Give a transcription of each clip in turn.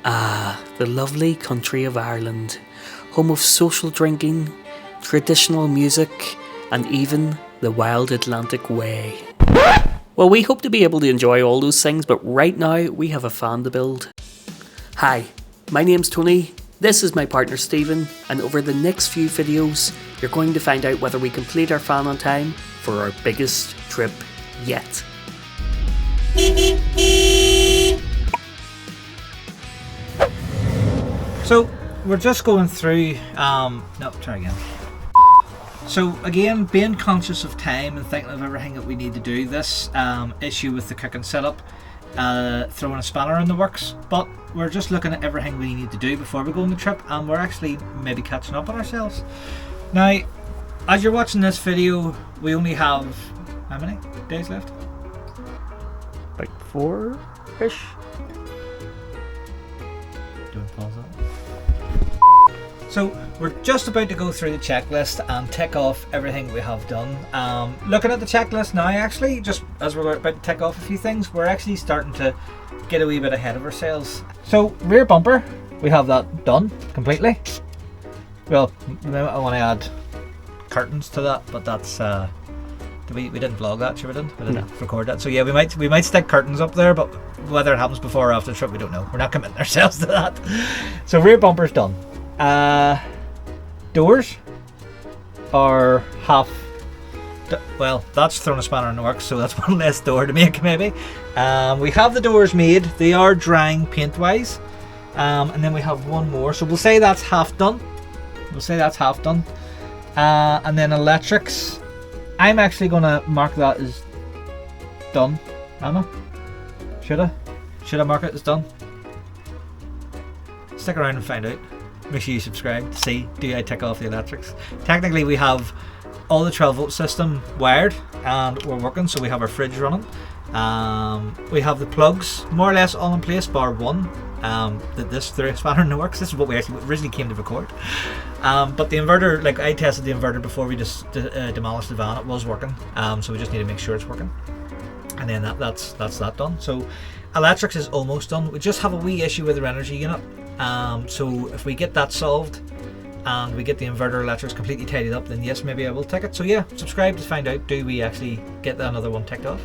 Ah, the lovely country of Ireland, home of social drinking, traditional music, and even the wild Atlantic way. Well, we hope to be able to enjoy all those things, but right now we have a fan to build. Hi, my name's Tony, this is my partner Stephen, and over the next few videos you're going to find out whether we complete our fan on time for our biggest trip yet. So we're just going through, try again. So again, being conscious of time and thinking of everything that we need to do, this issue with the cooking setup, throwing a spanner in the works, but we're just looking at everything we need to do before we go on the trip, and we're actually maybe catching up on ourselves. Now, as you're watching this video, we only have, how many days left? Like 4-ish? Do we pause that? So we're just about to go through the checklist and tick off everything we have done. Looking at the checklist now, actually, just as we're about to tick off a few things, we're actually starting to get a wee bit ahead of ourselves. So rear bumper, we have that done completely. Well, I want to add curtains to that, but that's we didn't vlog that, sure we didn't record that. So yeah, we might stick curtains up there, but whether it happens before or after the trip, we don't know. We're not committing ourselves to that. So rear bumper's done. Doors are half. Well, that's throwing a spanner in the works, so that's one less door to make maybe. We have the doors made. They are drying paint wise, and then we have one more. So we'll say that's half done. And then electrics, I'm actually gonna mark that as done. Anna, should I mark it as done? Stick around and find out. Make sure you subscribe to see, do I tick off the electrics? Technically we have all the 12 volt system wired and we're working, so we have our fridge running. We have the plugs more or less all in place bar one. This through spanner in the works. This is what we actually originally came to record. But the inverter, like I tested the inverter before we just demolished the van, it was working. So we just need to make sure it's working. And then that's that done. So electrics is almost done. We just have a wee issue with our energy unit. So if we get that solved and we get the inverter electrics completely tidied up, then yes, maybe I will tick it. So yeah, subscribe to find out, do we actually get another one ticked off?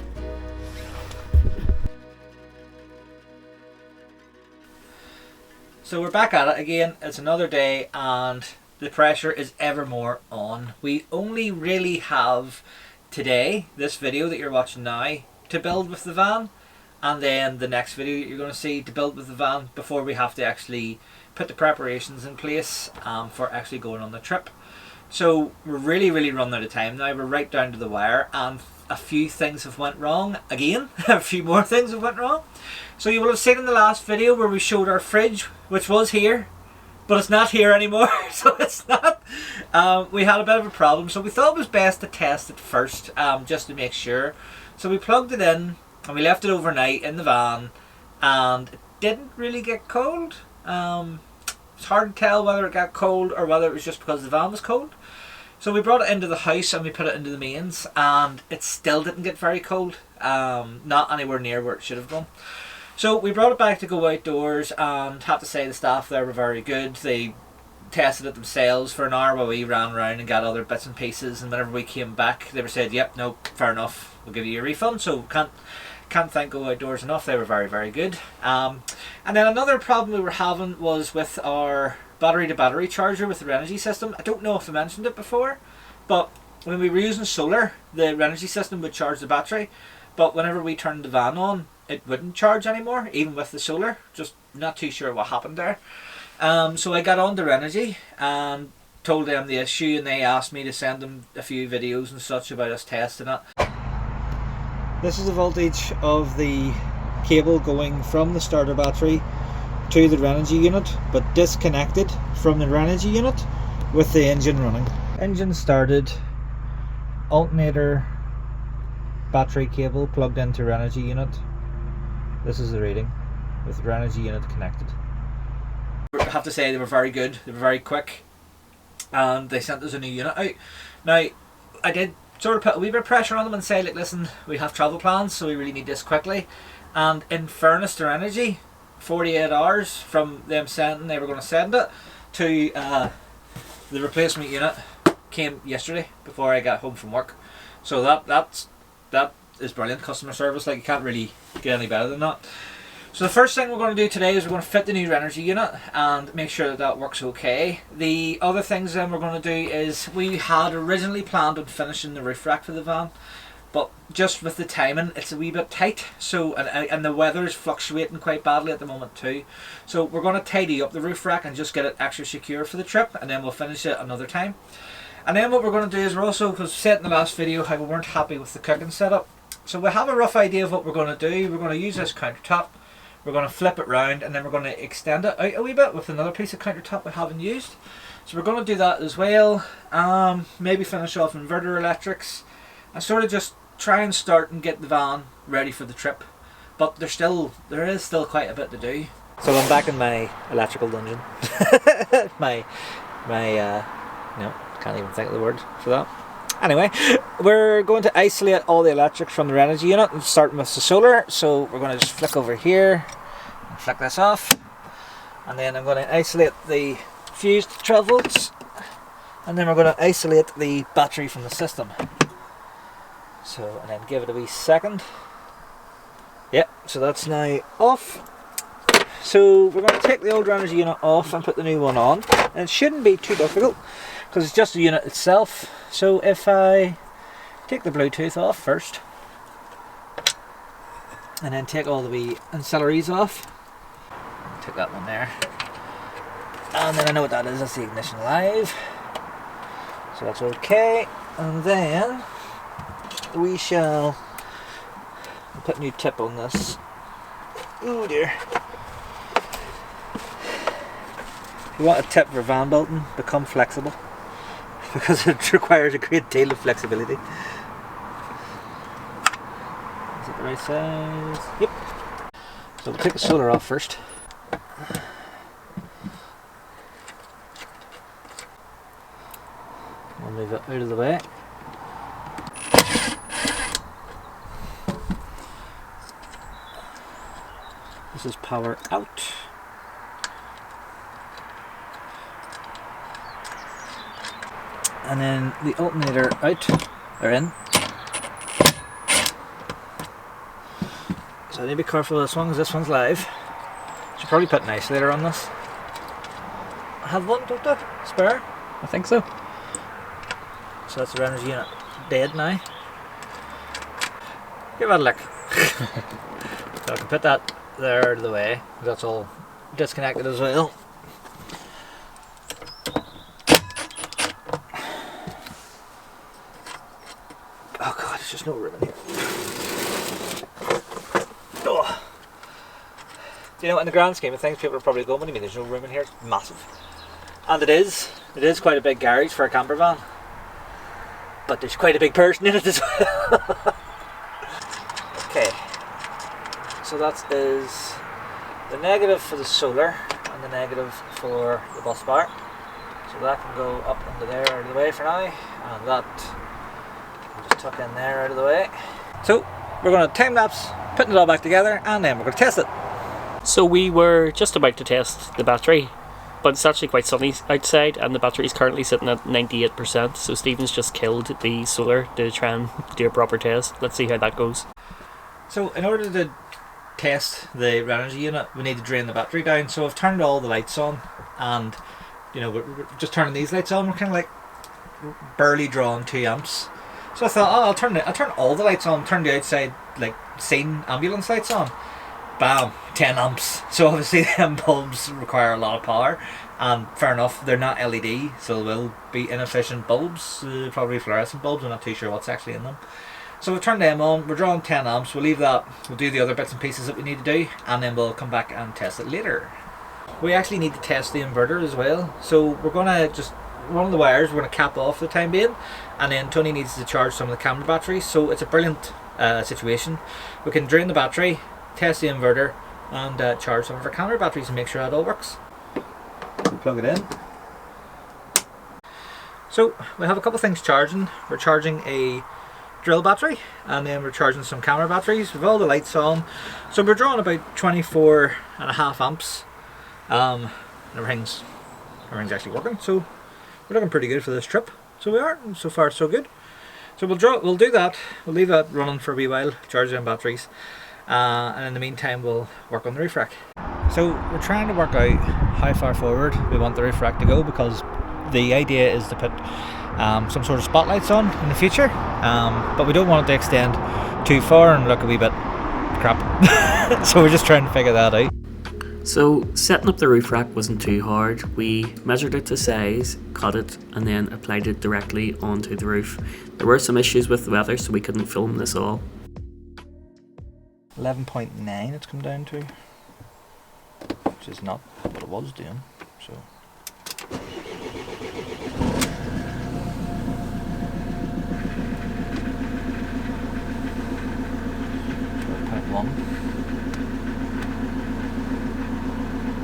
So we're back at it again. It's another day and the pressure is ever more on. We only really have today, this video that you're watching now, to build with the van, and then the next video that you're going to see to build with the van before we have to actually put the preparations in place for actually going on the trip. So we're really running out of time now. We're right down to the wire, and a few things have went wrong again. A few more things have went wrong. So you will have seen in the last video where we showed our fridge, which was here, but it's not here anymore. So it's not. We had a bit of a problem, so we thought it was best to test it first, just to make sure. So we plugged it in and we left it overnight in the van, and it didn't really get cold. It's hard to tell whether it got cold or whether it was just because the van was cold. So we brought it into the house and we put it into the mains, and it still didn't get very cold. Not anywhere near where it should have gone. So we brought it back to go outdoors, and have to say the staff there were very good. They tested it themselves for an hour while we ran around and got other bits and pieces, and whenever we came back they were said, yep, no, fair enough, we'll give you a refund. So can't thank Go Outdoors enough. They were very good. And then another problem we were having was with our battery to battery charger with the Renogy system. I don't know if I mentioned it before, but when we were using solar, the Renogy system would charge the battery, but whenever we turned the van on, it wouldn't charge anymore, even with the solar. Just not too sure what happened there. So I got on to Renogy and told them the issue, and they asked me to send them a few videos and such about us testing it. This is the voltage of the cable going from the starter battery to the Renogy unit, but disconnected from the Renogy unit with the engine running. Engine started, alternator battery cable plugged into Renogy unit. This is the reading with Renogy unit connected. I have to say they were very good, they were very quick, and they sent us a new unit out. Now I did sort of put a wee bit of pressure on them and say, like, listen, we have travel plans, so we really need this quickly. And in fairness to Renogy, 48 hours from them sending, they were going to send it to the replacement unit. Came yesterday before I got home from work. So that is brilliant customer service. Like, you can't really get any better than that. So the first thing we're going to do today is we're going to fit the new energy unit and make sure that that works okay. The other things then we're going to do is, we had originally planned on finishing the roof rack for the van, but just with the timing it's a wee bit tight. So and the weather's fluctuating quite badly at the moment too. So we're going to tidy up the roof rack and just get it extra secure for the trip, and then we'll finish it another time. And then what we're going to do is, we're also, because we said in the last video how we weren't happy with the cooking setup, so we have a rough idea of what we're going to do. We're going to use this countertop. We're going to flip it round, and then we're going to extend it out a wee bit with another piece of countertop we haven't used. So we're going to do that as well. Maybe finish off inverter electrics and sort of just try and start and get the van ready for the trip. But there is still quite a bit to do. So I'm back in my electrical dungeon. No, can't even think of the word for that. Anyway, we're going to isolate all the electrics from the energy unit, and starting with the solar. So we're going to just flick over here and flick this off, and then I'm going to isolate the fused 12 volts, and then we're going to isolate the battery from the system. So, and then give it a wee second. Yep, so that's now off. So we're going to take the old energy unit off and put the new one on, and it shouldn't be too difficult because it's just the unit itself. So if I take the Bluetooth off first, and then take all the wee ancillaries off, take that one there, and then I know what that is, that's the ignition live, so that's okay. And then we shall put a new tip on this. Oh dear. If you want a tip for van building, become flexible, because it requires a great deal of flexibility. Is it the right size? Yep. So we'll take the solar off first. We'll move it out of the way. This is power out. And then the alternator out, or in. So I need to be careful with this one, because this one's live. Should probably put an isolator on this. I have one, don't I? Spare? I think so. So that's the energy unit dead now. Give that a look. So I can put that there out of the way, that's all disconnected as well. Oh god, there's just no room in here. Oh. You know, in the grand scheme of things, people are probably going, what do you mean there's no room in here? It's massive. And it is quite a big garage for a camper van. But there's quite a big person in it as well. Okay. So that is the negative for the solar and the negative for the bus bar. So that can go up into there out of the way for now, and that can just tuck in there out of the way. So we're going to time lapse, putting it all back together, and then we're going to test it. So we were just about to test the battery, but it's actually quite sunny outside, and the battery is currently sitting at 98%. So Stephen's just killed the solar to try and do a proper test. Let's see how that goes. So in order to test the energy unit, we need to drain the battery down. So I've turned all the lights on, and you know, we're just turning these lights on. We're kind of like barely drawing 2 amps. So I thought, oh, I'll turn all the lights on, turn the outside like scene ambulance lights on. Bam, 10 amps. So obviously them bulbs require a lot of power, and fair enough, they're not LED, so they will be inefficient bulbs, probably fluorescent bulbs. I'm not too sure what's actually in them. So we've turned them on, we're drawing 10 amps, we'll leave that, we'll do the other bits and pieces that we need to do, and then we'll come back and test it later. We actually need to test the inverter as well, so we're going to just, one of the wires we're going to cap off for the time being, and then Tony needs to charge some of the camera batteries, so it's a brilliant situation. We can drain the battery, test the inverter, and charge some of our camera batteries and make sure that all works. We'll plug it in. So we have a couple of things charging. We're charging a drill battery, and then we're charging some camera batteries. We've all the lights on, so we're drawing about 24.5 amps. Everything's actually working, so we're looking pretty good for this trip. So we are, so far so good. So we'll do that. We'll leave that running for a wee while, charge them batteries, and in the meantime we'll work on the roof rack. So we're trying to work out how far forward we want the roof rack to go, because the idea is to put some sort of spotlights on in the future, but we don't want it to extend too far and look a wee bit crap. So we're just trying to figure that out. So setting up the roof rack wasn't too hard. We measured it to size, cut it, and then applied it directly onto the roof. There were some issues with the weather, so we couldn't film this all. 11.9 it's come down to, which is not what it was doing. So 12.1,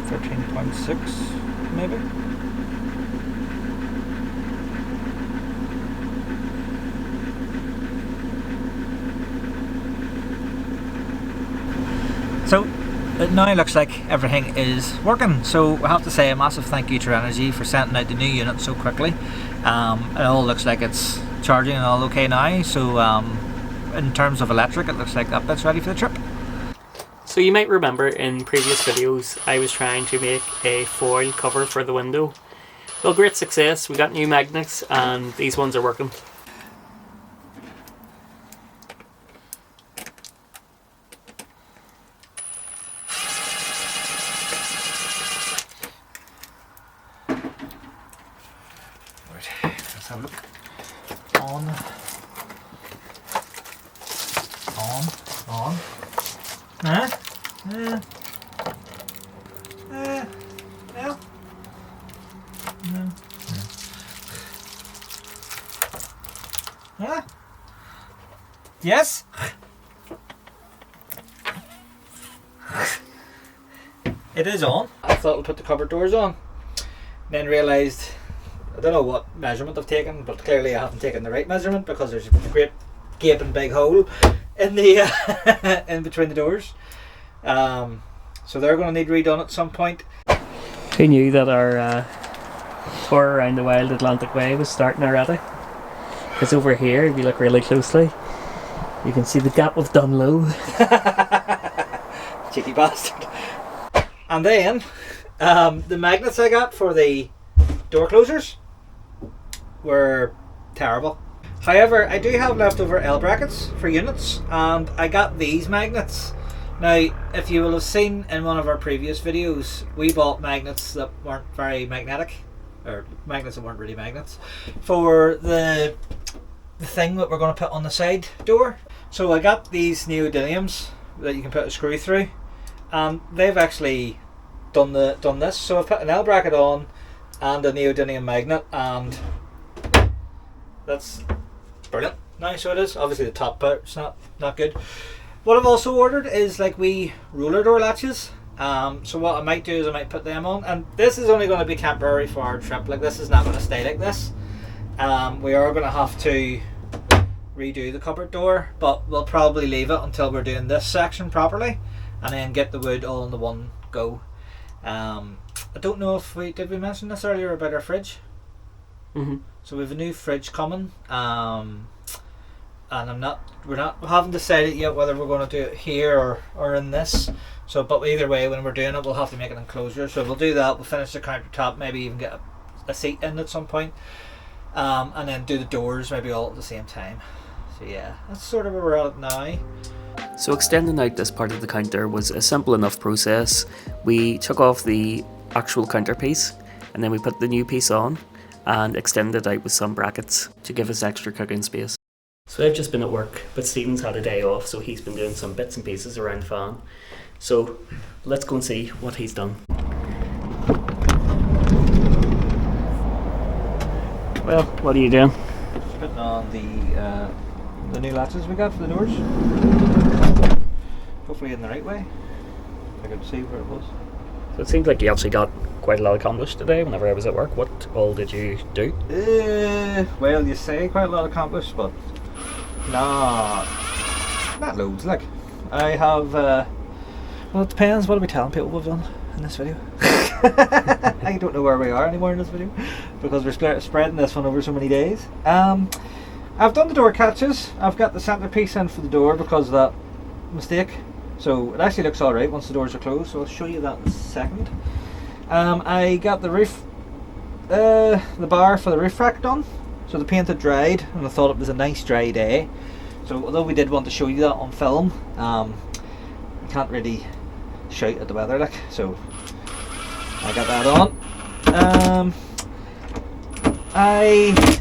13.6 maybe. So it now looks like everything is working. So I have to say a massive thank you to Energy for sending out the new unit so quickly. It all looks like it's charging and all okay now. So in terms of electric, it looks like that bit's ready for the trip. So you might remember in previous videos I was trying to make a foil cover for the window. Well, great success. We got new magnets and these ones are working. Let's have a look. On. Huh? No. No. Huh? Yes? It is on. I thought we'd put the cupboard doors on. Then realised, I don't know what measurement I've taken, but clearly I haven't taken the right measurement, because there's a great gaping big hole in the in between the doors. So they're going to need redone at some point. Who knew that our tour around the Wild Atlantic Way was starting already? Because over here, if you look really closely, you can see the gap of Dunlow. Cheeky bastard. And then the magnets I got for the door closers were terrible. However, I do have leftover L brackets for units, and I got these magnets. Now, if you will have seen in one of our previous videos, we bought magnets that weren't very magnetic, or magnets that weren't really magnets, for the thing that we're going to put on the side door. So I got these neodymiums that you can put a screw through, and they've actually done this. So I've put an L bracket on and a neodymium magnet, and that's brilliant. Now, so it is. Obviously the top part's not good. What I've also ordered is like wee roller door latches. So what I might do is I might put them on, and this is only going to be temporary for our trip. Like, this is not going to stay like this. We are going to have to redo the cupboard door, but we'll probably leave it until we're doing this section properly, and then get the wood all in the one go. I don't know if did we mention this earlier about our fridge? Mm-hmm. So we have a new fridge coming, and we haven't decided yet whether we're going to do it here or in this. So, but either way, when we're doing it, we'll have to make an enclosure. So we'll do that. We'll finish the countertop, maybe even get a seat in at some point, and then do the doors maybe all at the same time. So yeah, that's sort of where we're at now. So extending out this part of the counter was a simple enough process. We took off the actual counter piece, and then we put the new piece on and extended it out with some brackets to give us extra cooking space. So I've just been at work, but Stephen's had a day off, so he's been doing some bits and pieces around the fan. So let's go and see what he's done. Well, what are you doing? Just putting on the new latches we got for the doors. Hopefully in the right way. I could see where it was. So it seems like you actually got quite a lot accomplished today whenever I was at work. What all did you do? Well, you say quite a lot accomplished, but Not loads. Like I have. Well, it depends. What are we telling people we've done in this video? I don't know where we are anymore in this video because we're spreading this one over so many days. I've done the door catches. I've got the centerpiece in for the door because of that mistake. So it actually looks alright once the doors are closed. So I'll show you that in a second. I got the roof, the bar for the roof rack done. So the paint had dried and I thought it was a nice dry day. So although we did want to show you that on film, I can't really shout at the weather, like, so I got that on. I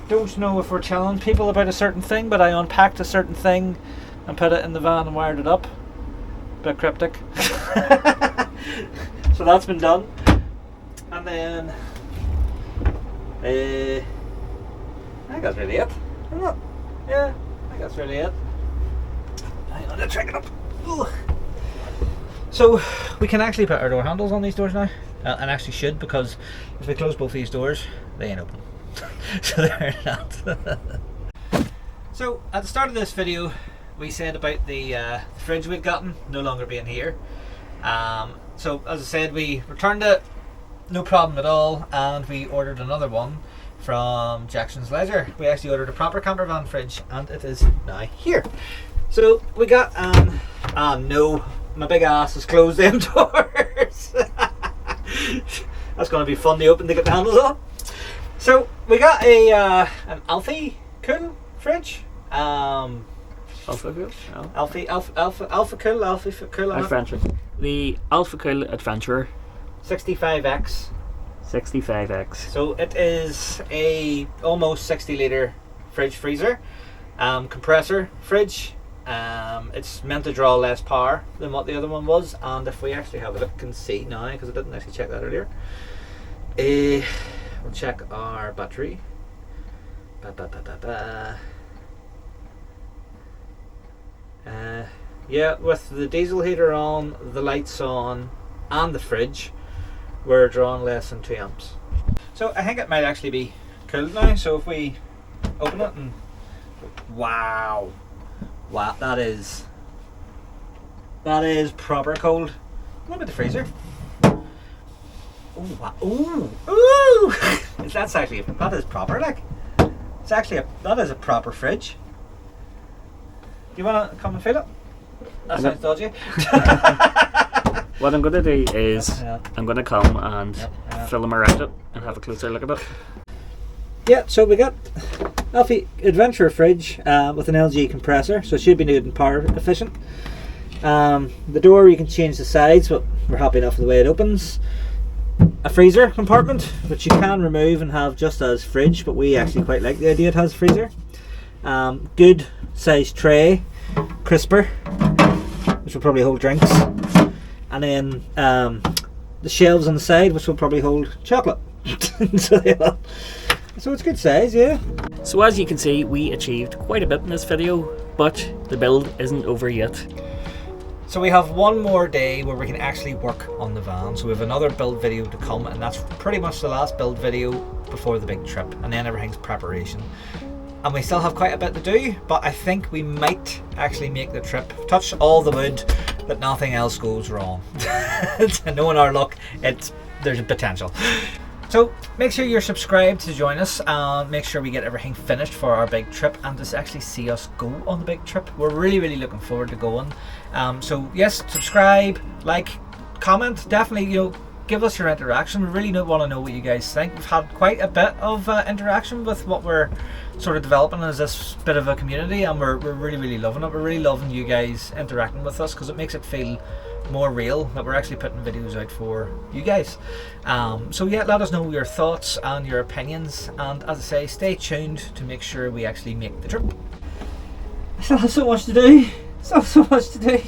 don't know if we're telling people about a certain thing, but I unpacked a certain thing and put it in the van and wired it up. Bit cryptic. So that's been done. And then I think that's really it. Isn't it? Yeah, I think that's really it. Hang on, let's check it up. Ooh. So we can actually put our door handles on these doors now, and actually should, because if we close both these doors, they ain't open. So they're not. So at the start of this video, we said about the fridge we'd gotten no longer being here. So as I said, we returned it, no problem at all, and we ordered another one from Jackson's Leisure. We actually ordered a proper camper van fridge, and it is now here. So we got no, my big ass has closed them doors. That's going to be fun to open to get the handles on. So we got a an Alfie Cool fridge. Alpha Cool? No. Alpha Cool Adventure. The Alpha Cool Adventurer 65X. 65X. So it is a almost 60 litre fridge freezer, compressor fridge. It's meant to draw less power than what the other one was, and if we actually have a look and see now, because I didn't actually check that earlier, we'll check our battery. Yeah, with the diesel heater on, the lights on, and the fridge, we're drawing less than 2 amps. So I think it might actually be cooled now. So if we open it and wow, that is proper cold. What about the freezer? Ooh, wow. Ooh. That is proper, like. It's actually that is a proper fridge. Do you want to come and feel it? That sounds dodgy. What I'm going to do is I'm going to come and film around it and have a closer look at it. Yeah, so we got Alfie Adventure fridge with an LG compressor, so it should be good and power efficient. The door, you can change the sides, but we're happy enough with the way it opens. A freezer compartment, which you can remove and have just as fridge, but we actually quite like the idea it has a freezer. Good size tray, crisper, which will probably hold drinks. And then the shelves on the side, which will probably hold chocolate. So it's good size, yeah. So as you can see, we achieved quite a bit in this video, but the build isn't over yet. So we have one more day where we can actually work on the van. So we have another build video to come, and that's pretty much the last build video before the big trip, and then everything's preparation. And we still have quite a bit to do, but I think we might actually make the trip, touch all the wood that nothing else goes wrong. Knowing our luck, there's a potential. So make sure you're subscribed to join us, and make sure we get everything finished for our big trip and just actually see us go on the big trip. We're really looking forward to going. So yes, subscribe, like, comment, definitely, give us your interaction. We really want to know what you guys think. We've had quite a bit of interaction with what we're sort of developing as this bit of a community, and we're really loving it. We're really loving you guys interacting with us, because it makes it feel more real that we're actually putting videos out for you guys. So yeah, let us know your thoughts and your opinions, and as I say, stay tuned to make sure we actually make the trip. I still have so much to do. So much to do.